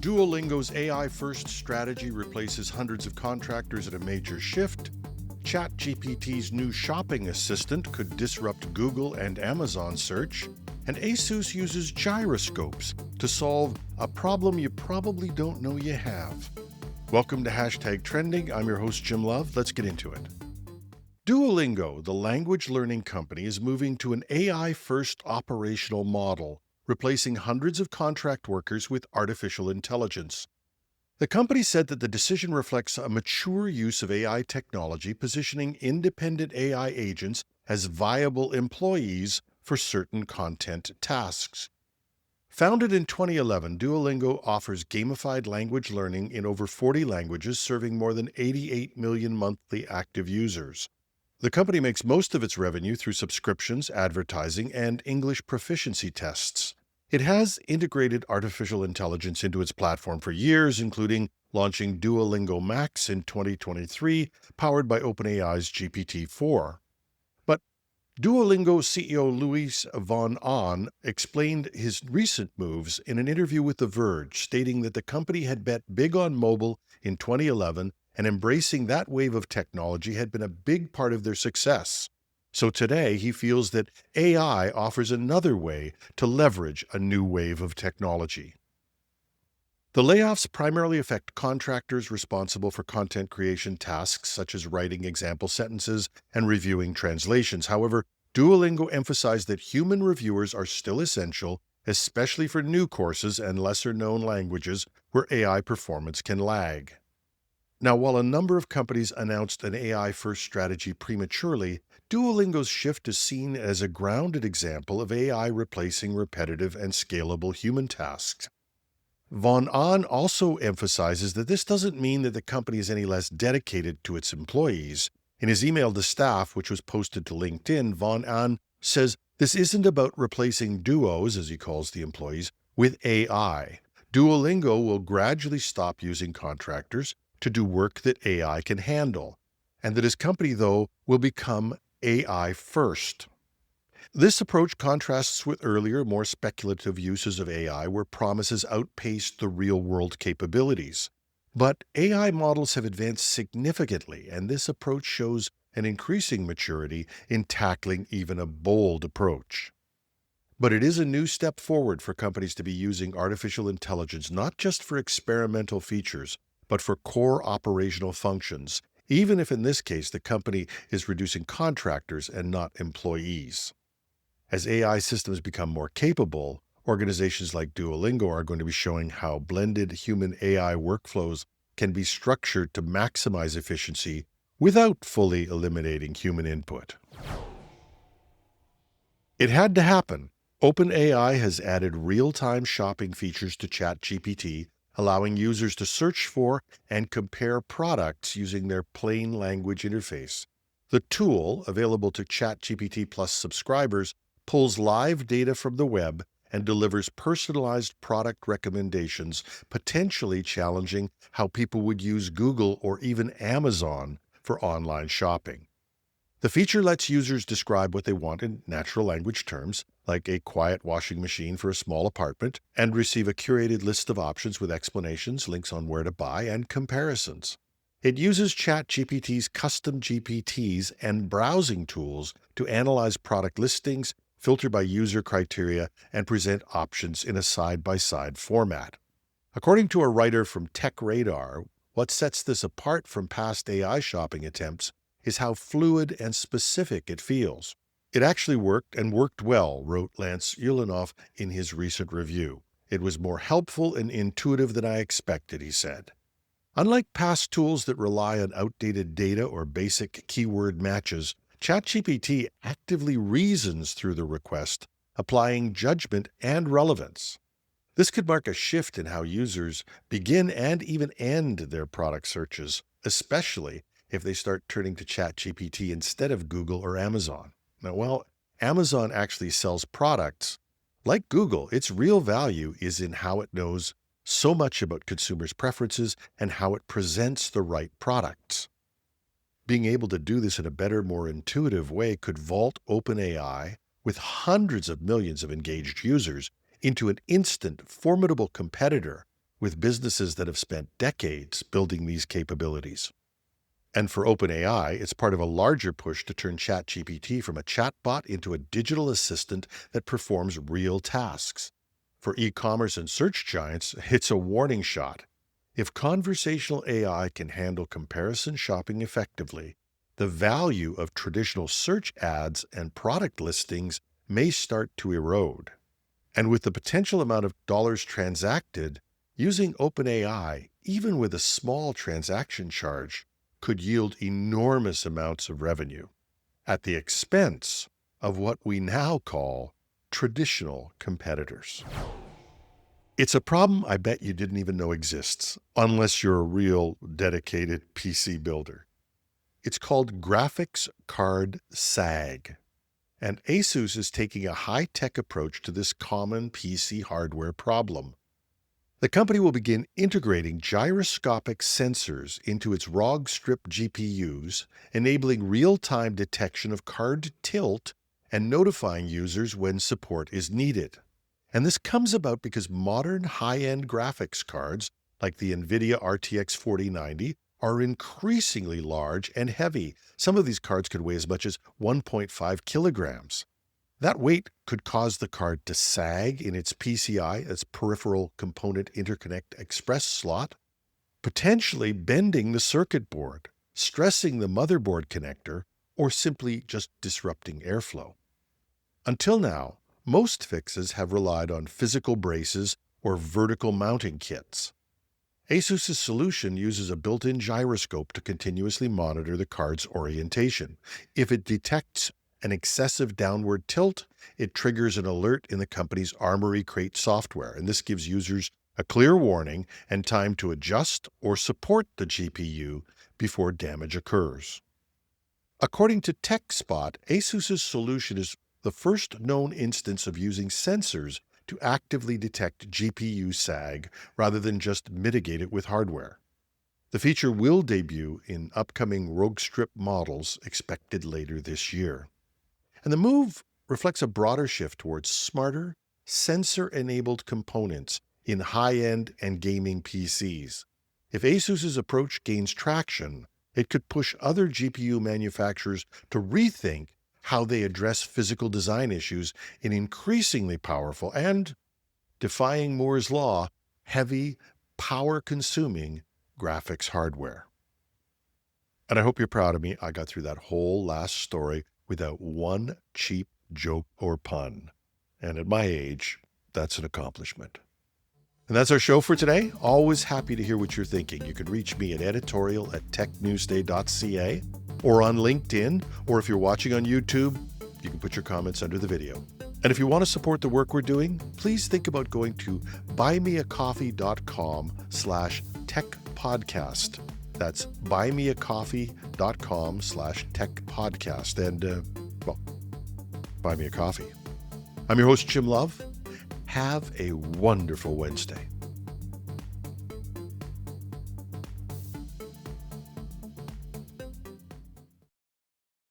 Duolingo's AI-first strategy replaces hundreds of contractors at a major shift. ChatGPT's new shopping assistant could disrupt Google and Amazon search. And ASUS uses gyroscopes to solve a problem you probably don't know you have. Welcome to #Trending. I'm your host, Jim Love. Let's get into it. Duolingo, the language learning company, is moving to an AI-first operational model, replacing hundreds of contract workers with artificial intelligence. The company said that the decision reflects a mature use of AI technology, positioning independent AI agents as viable employees for certain content tasks. Founded in 2011, Duolingo offers gamified language learning in over 40 languages, serving more than 88 million monthly active users. The company makes most of its revenue through subscriptions, advertising, and English proficiency tests. It has integrated artificial intelligence into its platform for years, including launching Duolingo Max in 2023, powered by OpenAI's GPT-4. But Duolingo CEO Luis von Ahn explained his recent moves in an interview with The Verge, stating that the company had bet big on mobile in 2011, and embracing that wave of technology had been a big part of their success. So today, he feels that AI offers another way to leverage a new wave of technology. The layoffs primarily affect contractors responsible for content creation tasks such as writing example sentences and reviewing translations. However, Duolingo emphasized that human reviewers are still essential, especially for new courses and lesser-known languages where AI performance can lag. Now, while a number of companies announced an AI-first strategy prematurely, Duolingo's shift is seen as a grounded example of AI replacing repetitive and scalable human tasks. Von Ahn also emphasizes that this doesn't mean that the company is any less dedicated to its employees. In his email to staff, which was posted to LinkedIn, Von Ahn says this isn't about replacing duos, as he calls the employees, with AI. Duolingo will gradually stop using contractors to do work that AI can handle, and that his company, though, will become AI first. This approach contrasts with earlier, more speculative uses of AI where promises outpaced the real-world capabilities. But AI models have advanced significantly, and this approach shows an increasing maturity in tackling even a bold approach. But it is a new step forward for companies to be using artificial intelligence not just for experimental features, but for core operational functions, even if in this case the company is reducing contractors and not employees. As AI systems become more capable, organizations like Duolingo are going to be showing how blended human-AI workflows can be structured to maximize efficiency without fully eliminating human input. It had to happen. OpenAI has added real-time shopping features to ChatGPT, allowing users to search for and compare products using their plain language interface. The tool, available to ChatGPT Plus subscribers, pulls live data from the web and delivers personalized product recommendations, potentially challenging how people would use Google or even Amazon for online shopping. The feature lets users describe what they want in natural language terms, like a quiet washing machine for a small apartment, and receive a curated list of options with explanations, links on where to buy, and comparisons. It uses ChatGPT's custom GPTs and browsing tools to analyze product listings, filter by user criteria, and present options in a side-by-side format. According to a writer from TechRadar, what sets this apart from past AI shopping attempts is how fluid and specific it feels. It actually worked and worked well, wrote Lance Ulanoff in his recent review. It was more helpful and intuitive than I expected, he said. Unlike past tools that rely on outdated data or basic keyword matches, ChatGPT actively reasons through the request, applying judgment and relevance. This could mark a shift in how users begin and even end their product searches, especially if they start turning to ChatGPT instead of Google or Amazon. Now, while Amazon actually sells products, like Google, its real value is in how it knows so much about consumers' preferences and how it presents the right products. Being able to do this in a better, more intuitive way could vault OpenAI, with hundreds of millions of engaged users, into an instant, formidable competitor with businesses that have spent decades building these capabilities. And for OpenAI, it's part of a larger push to turn ChatGPT from a chatbot into a digital assistant that performs real tasks. For e-commerce and search giants, it's a warning shot. If conversational AI can handle comparison shopping effectively, the value of traditional search ads and product listings may start to erode. And with the potential amount of dollars transacted, using OpenAI, even with a small transaction charge, could yield enormous amounts of revenue at the expense of what we now call traditional competitors. It's a problem I bet you didn't even know exists, unless you're a real dedicated PC builder. It's called graphics card sag. And ASUS is taking a high-tech approach to this common PC hardware problem. The company will begin integrating gyroscopic sensors into its ROG strip GPUs, enabling real-time detection of card tilt and notifying users when support is needed. And this comes about because modern high-end graphics cards, like the NVIDIA RTX 4090, are increasingly large and heavy. Some of these cards could weigh as much as 1.5 kilograms. That weight could cause the card to sag in its PCI, its peripheral component interconnect express slot, potentially bending the circuit board, stressing the motherboard connector, or simply just disrupting airflow. Until now, most fixes have relied on physical braces or vertical mounting kits. ASUS's solution uses a built-in gyroscope to continuously monitor the card's orientation. If it detects an excessive downward tilt, it triggers an alert in the company's Armory Crate software, and this gives users a clear warning and time to adjust or support the GPU before damage occurs. According to TechSpot, ASUS's solution is the first known instance of using sensors to actively detect GPU sag rather than just mitigate it with hardware. The feature will debut in upcoming ROG strip models expected later this year. And the move reflects a broader shift towards smarter, sensor-enabled components in high-end and gaming PCs. If ASUS's approach gains traction, it could push other GPU manufacturers to rethink how they address physical design issues in increasingly powerful and, defying Moore's law, heavy, power-consuming graphics hardware. And I hope you're proud of me. I got through that whole last story without one cheap joke or pun. And at my age, that's an accomplishment. And that's our show for today. Always happy to hear what you're thinking. You can reach me at editorial@technewsday.ca or on LinkedIn, or if you're watching on YouTube, you can put your comments under the video. And if you want to support the work we're doing, please think about going to buymeacoffee.com/techpodcast. That's buymeacoffee.com/techpodcast. And, buy me a coffee. I'm your host, Jim Love. Have a wonderful Wednesday.